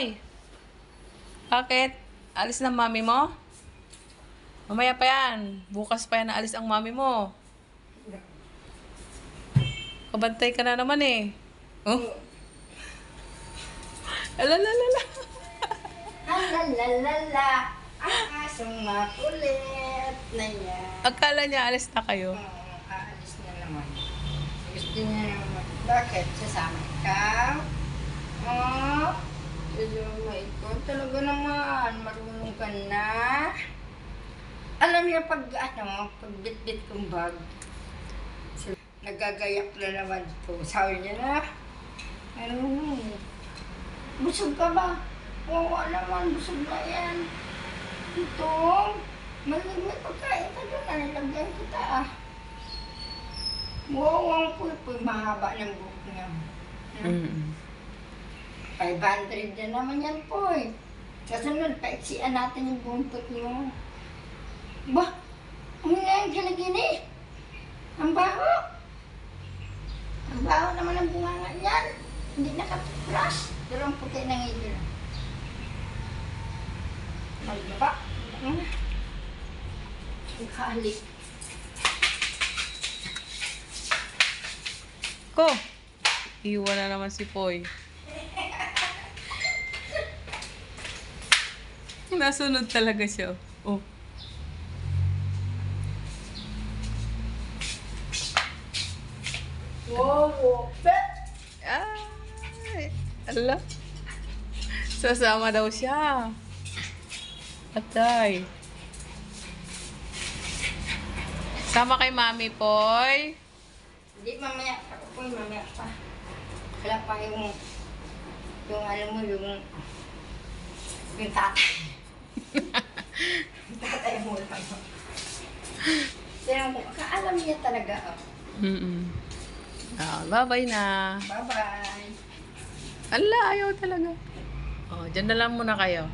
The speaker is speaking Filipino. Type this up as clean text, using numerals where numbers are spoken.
Poy, bakit? Alis ng mami mo? Mamaya pa yan. Bukas pa yan na alis ang mami mo. Kabantay ka na naman eh. Oh? Alalalala. Alalala, ang asong makulit na yan. Akala niya alis na kayo. Aalis na naman. Gusto niya naman. Bakit? Sasama ka? Sasama ikaw. Talaga naman. Marunong ka na. Alam niya pag bit-bit kong bag. Nagagayak na naman ito. Sabi niya na, busog ka ba? Oo naman, busog na yan. Ito, may pagkain ka doon, nalagyan kita ah. Wow, ang puy-puy, mahaba ng buhok niya. 500 na naman yan po eh. Kasunod, paiksian natin yung buntot niyo. Ba, ang ngayon gini-gini. Ang baho. Ang baho naman ang bunganga niyan. Hindi nakatupras. Pero ang puti ng ilo. Magbaba. Ikalik. Ko, iwan na naman si Poy. Nasunod talaga siya. Oh. Wow, Ay, ala. Sasama daw siya. Atay. Sama kay Mami, Poy. Hindi, mamaya pa po, mamaya pa. Wala pa yung ano mo, yung tatay. Yung tatay mo lang. Pero kaalam niya talaga. Bye-bye na. Bye-bye. Ala, ayaw talaga. Oh, dyan na lang muna kayo.